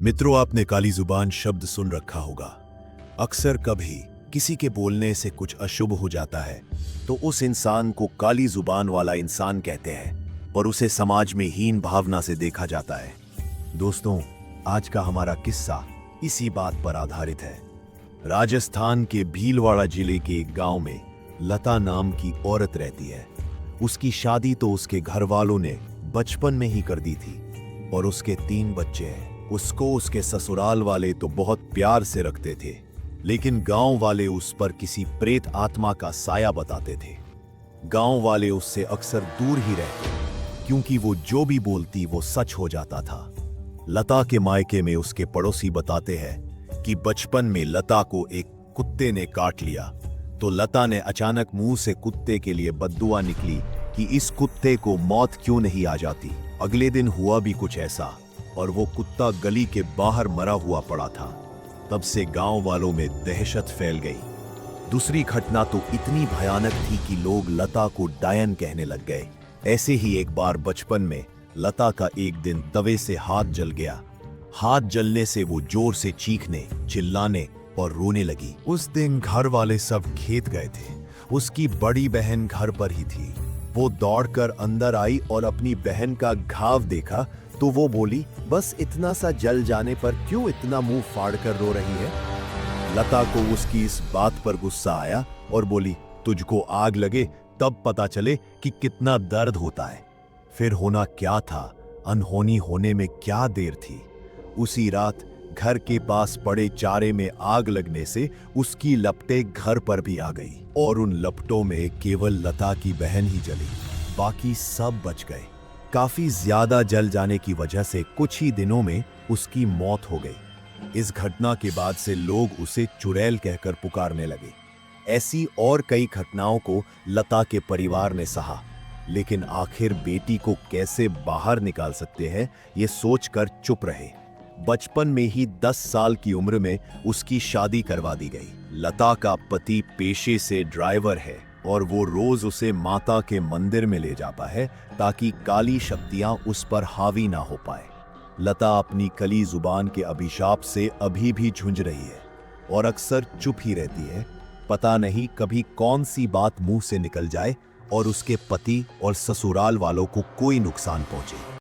मित्रों, आपने काली जुबान शब्द सुन रखा होगा। अक्सर कभी किसी के बोलने से कुछ अशुभ हो जाता है तो उस इंसान को काली जुबान वाला इंसान कहते हैं और उसे समाज में हीन भावना से देखा जाता है। दोस्तों, आज का हमारा किस्सा इसी बात पर आधारित है। राजस्थान के भीलवाड़ा जिले के एक गांव में लता नाम की औरत रहती है। उसकी शादी तो उसके घर वालों ने बचपन में ही कर दी थी और उसके 3 बच्चे हैं। उसको उसके ससुराल वाले तो बहुत प्यार से रखते थे, लेकिन गांव वाले उस पर किसी प्रेत आत्मा का साया बताते थे। गांव वाले उससे अक्सर दूर ही रहते, क्योंकि वो जो भी बोलती वो सच हो जाता था। लता के मायके में उसके पड़ोसी बताते हैं कि बचपन में लता को एक कुत्ते ने काट लिया तो लता ने अचानक मुंह से कुत्ते के लिए बद्दुआ निकली कि इस कुत्ते को मौत क्यों नहीं आ जाती। अगले दिन हुआ भी कुछ ऐसा और वो कुत्ता गली के बाहर मरा हुआ पड़ा था। तब से गांव वालों में दहशत फैल गई। दूसरी घटना तो इतनी भयानक थी कि लोग लता को डायन कहने लग गए। ऐसे ही एक बार बचपन में लता का एक दिन तवे से हाथ जल गया। हाथ जलने से वो जोर से चीखने, चिल्लाने और रोने लगी। उस दिन घर वाले सब खेत गए थे। उसकी बड़ी बहन घर पर ही थी। वो दौड़कर अंदर आई और अपनी बहन का घाव देखा तो वो बोली, बस इतना सा जल जाने पर क्यों इतना मुंह फाड़कर रो रही है। लता को उसकी इस बात पर गुस्सा आया और बोली, तुझको आग लगे तब पता चले कि कितना दर्द होता है। फिर होना क्या था, अनहोनी होने में क्या देर थी। उसी रात घर के पास पड़े चारे में आग लगने से उसकी लपटें घर पर भी आ गई और उन लपटों में केवल लता की बहन ही जली, बाकी सब बच गए। काफी ज्यादा जल जाने की वजह से कुछ ही दिनों में उसकी मौत हो गई। इस घटना के बाद से लोग उसे चुड़ैल कहकर पुकारने लगे। ऐसी और कई घटनाओं को लता के परिवार ने सहा, लेकिन आखिर बेटी को कैसे बाहर निकाल सकते हैं ये सोचकर चुप रहे। बचपन में ही 10 साल की उम्र में उसकी शादी करवा दी गई। लता का पति पेशे से ड्राइवर है और वो रोज उसे माता के मंदिर में ले जाता है ताकि काली शक्तियां उस पर हावी ना हो पाए। लता अपनी कली जुबान के अभिशाप से अभी भी झुंझ रही है और अक्सर चुप ही रहती है। पता नहीं कभी कौन सी बात मुंह से निकल जाए और उसके पति और ससुराल वालों को कोई नुकसान पहुंचे।